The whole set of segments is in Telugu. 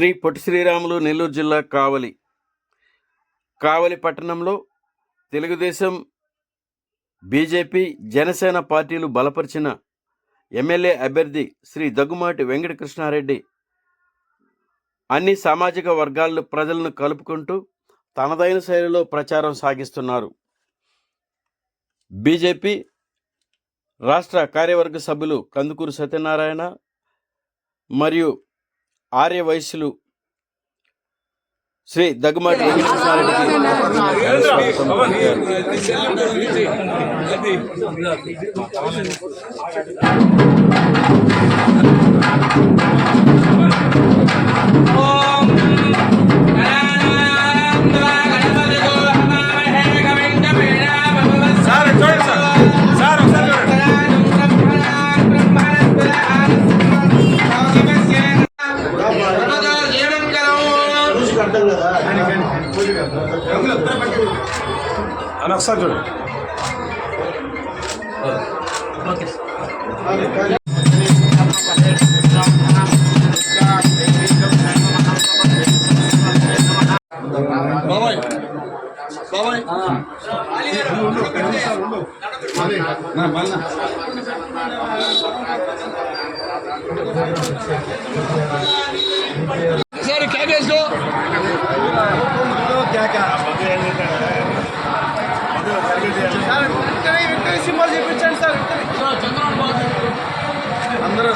శ్రీ పొట్టి శ్రీరాములు నెల్లూరు జిల్లా కావలి పట్టణంలో తెలుగుదేశం, బీజేపీ, జనసేన పార్టీలు బలపరిచిన ఎమ్మెల్యే అభ్యర్థి శ్రీ దగ్గుమాటి వెంకటకృష్ణారెడ్డి అన్ని సామాజిక వర్గాల ప్రజలను కలుపుకుంటూ తనదైన శైలిలో ప్రచారం సాగిస్తున్నారు. బీజేపీ రాష్ట్ర కార్యవర్గ సభ్యులు కందుకూరు సత్యనారాయణ మరియు ఆర్యవైశ్యులు శ్రీ దగ్గుమాటి వెంకటకృష్ణారెడ్డికి అని ఒకసారి చూడండి. బాబాయ్ బాబాయ్ सर क्या क्या इसको क्या क्या సింబల్ చూపించండి సార్. అందరూ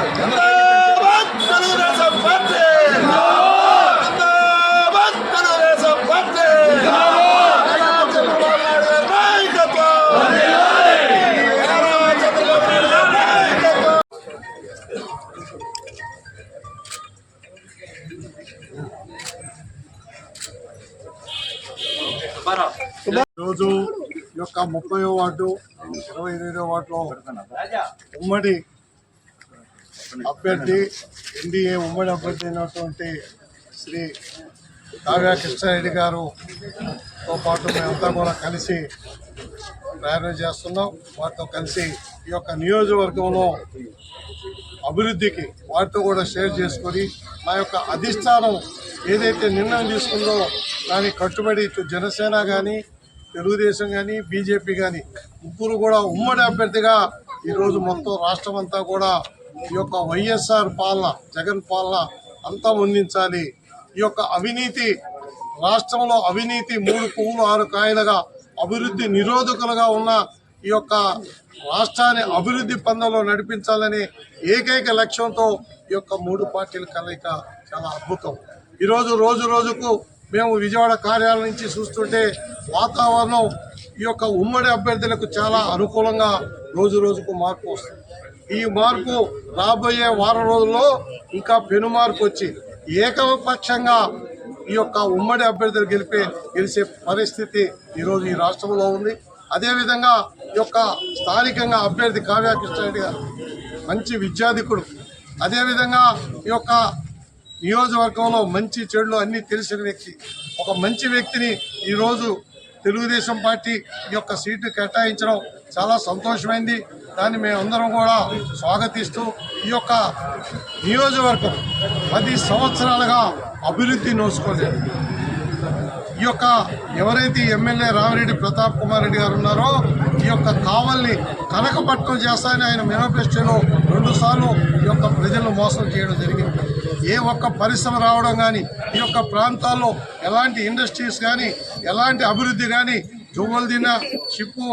రోజు యొక్క 30వ వార్డు 28వ వార్డులో ఉమ్మడి అభ్యర్థి ఎన్డీఏ ఉమ్మడి అభ్యర్థి అయినటువంటి శ్రీ కావ్య కృష్ణారెడ్డి గారుతో పాటు మేమంతా కూడా కలిసి ప్రయాణం చేస్తున్నాం. వారితో కలిసి ఈ యొక్క నియోజకవర్గంలో అభివృద్ధికి వారితో కూడా షేర్ చేసుకొని మా యొక్క అధిష్టానం ఏదైతే నిర్ణయం తీసుకుందో దానికి కట్టుబడి ఇటు జనసేన కానీ, తెలుగుదేశం కానీ, బీజేపీ కానీ ముగ్గురు కూడా ఉమ్మడి అభ్యర్థిగా ఈరోజు మొత్తం రాష్ట్రం అంతా కూడా ఈ యొక్క వైఎస్ఆర్ పాలన, జగన్ పాలన అంతా అందించాలి. ఈ యొక్క అవినీతి రాష్ట్రంలో అవినీతి 3 పువ్వులు 6 కాయలుగా అభివృద్ధి నిరోధకులుగా ఉన్న ఈ యొక్క రాష్ట్రాన్ని అభివృద్ధి పందంలో నడిపించాలని ఏకైక లక్ష్యంతో ఈ యొక్క 3 పార్టీల కలయిక చాలా అద్భుతం. ఈరోజు రోజుకు మేము విజయవాడ కార్యాలయం నుంచి చూస్తుంటే వాతావరణం ఈ యొక్క ఉమ్మడి అభ్యర్థులకు చాలా అనుకూలంగా రోజుకు మార్పు వస్తుంది. ఈ మార్పు రాబోయే వారం రోజుల్లో ఇంకా పెను మార్పు వచ్చి ఏకపక్షంగా ఈ యొక్క ఉమ్మడి అభ్యర్థులు గెలిచే పరిస్థితి ఈరోజు ఈ రాష్ట్రంలో ఉంది. అదేవిధంగా ఈ యొక్క స్థానికంగా అభ్యర్థి కావ్య కృష్ణారెడ్డి గారు మంచి విద్యాధికుడు. అదేవిధంగా ఈ యొక్క నియోజకవర్గంలో మంచి చెడులు అన్నీ తెలిసిన వ్యక్తి, ఒక మంచి వ్యక్తిని ఈరోజు తెలుగుదేశం పార్టీ ఈ యొక్క సీటు కేటాయించడం చాలా సంతోషమైంది. దాన్ని మేమందరం కూడా స్వాగతిస్తూ ఈ యొక్క నియోజకవర్గం 10 సంవత్సరాలుగా అభివృద్ధి నోసుకోలేదు. ఈ యొక్క ఎవరైతే ఎమ్మెల్యే రామిరెడ్డి ప్రతాప్ కుమార్ రెడ్డి గారు ఉన్నారో ఈ యొక్క కావల్ని కనకపట్నం చేస్తానని ఆయన మేనిఫెస్టోలో 2 సార్లు ఈ యొక్క ప్రజలను మోసం చేయడం జరిగింది. ఏ ఒక్క పరిశ్రమ రావడం కానీ, ఈ యొక్క ప్రాంతాల్లో ఎలాంటి ఇండస్ట్రీస్ కానీ, ఎలాంటి అభివృద్ధి కానీ, జువ్వలదిన షిప్పు,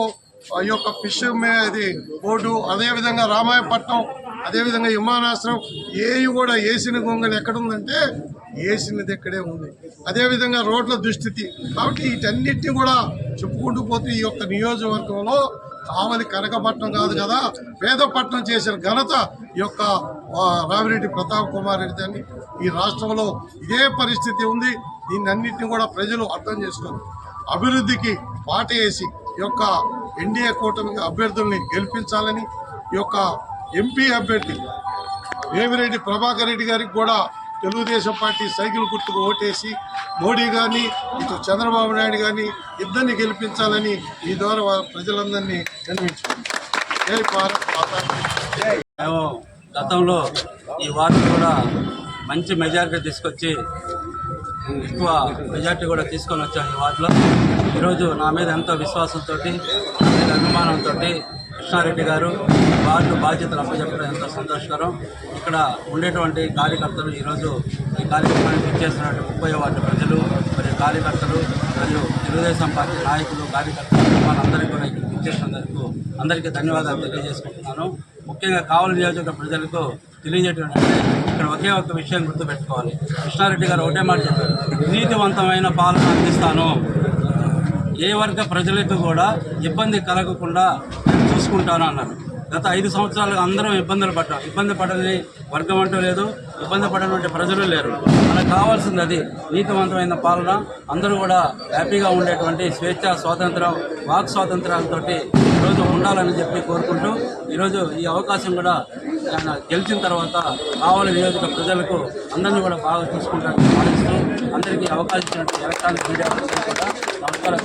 ఈ యొక్క ఫిష్ ఇది బోర్డు, అదేవిధంగా రామాయపట్నం, అదేవిధంగా విమానాశ్రయం ఏవి కూడా వేసిన గొంగలు ఎక్కడుందంటే వేసినది ఎక్కడే ఉంది. అదేవిధంగా రోడ్ల దుస్థితి. కాబట్టి వీటన్నిటిని కూడా చెప్పుకుంటూ పోతే ఈ యొక్క నియోజకవర్గంలో కావలి కనకపట్నం కాదు కదా, పేదపట్నం చేసిన ఘనత ఈ యొక్క రామిరెడ్డి ప్రతాప్ కుమార్ రెడ్డి అని. ఈ రాష్ట్రంలో ఇదే పరిస్థితి ఉంది. దీన్ని అన్నింటినీ కూడా ప్రజలు అర్థం చేసుకొని అభివృద్ధికి బాట వేసి ఈ యొక్క ఎన్డీఏ కూటమి అభ్యర్థుల్ని గెలిపించాలని, ఈ యొక్క ఎంపీ అభ్యర్థి వేమిరెడ్డి ప్రభాకర్ రెడ్డి గారికి కూడా తెలుగుదేశం పార్టీ సైకిల్ గుర్తుకు ఓటేసి మోడీ గారిని, ఇటు చంద్రబాబు నాయుడు గారిని ఇద్దరిని గెలిపించాలని ఈ ద్వారా ప్రజలందరినీ విన్నవించుకుంటున్నాం. జై భారత్ మాతా. గతంలో ఈ వార్డు కూడా మంచి మెజారిటీ తీసుకొచ్చి ఎక్కువ మెజారిటీ కూడా తీసుకొని వచ్చాను ఈ వార్డులో. ఈరోజు నా మీద ఎంతో విశ్వాసంతో, నా మీద అభిమానంతో కృష్ణారెడ్డి గారు వార్డు బాధ్యతలు అప్పచెప్పడం ఎంతో సంతోషకరం. ఇక్కడ ఉండేటువంటి కార్యకర్తలు ఈరోజు ఈ కార్యక్రమానికి ఇచ్చేసినటువంటి 30వ వార్డు ప్రజలు మరియు కార్యకర్తలు మరియు తెలుగుదేశం పార్టీ నాయకులు కార్యకర్తలు వాళ్ళందరికీ కూడా ఇక్కడికి ఇచ్చేసినందుకు అందరికీ ధన్యవాదాలు తెలియజేసుకుంటున్నాను. ముఖ్యంగా కావలి నియోజకవర్గ ప్రజలకు తెలియజేయడం ఇక్కడ ఒకే ఒక విషయం గుర్తుపెట్టుకోవాలి. కృష్ణారెడ్డి గారు ఒకటే మాట చెప్పారు, నీతివంతమైన పాలన అందిస్తాను, ఏ వర్గ ప్రజలకు కూడా ఇబ్బంది కలగకుండా చూసుకుంటాను అన్నారు. గత 5 సంవత్సరాలుగా అందరం ఇబ్బందులు పడ్డాం. ఇబ్బంది పడని వర్గం అంటూ లేదు, ఇబ్బంది పడనటువంటి ప్రజలు లేరు. మనకు కావాల్సింది అది నీతివంతమైన పాలన. అందరూ కూడా హ్యాపీగా ఉండేటువంటి స్వేచ్ఛ, స్వాతంత్రం, వాక్ స్వాతంత్రాలతో ఈరోజు ఉండాలని చెప్పి కోరుకుంటూ ఈరోజు ఈ అవకాశం కూడా ఆయన గెలిచిన తర్వాత కావలి నియోజక ప్రజలకు అందరినీ కూడా బాగా చూసుకుంటారని భావిస్తూ అందరికీ అవకాశం ఇచ్చినట్టు ఎలక్ట్రానిక్ మీడియా కూడా నమస్కారం.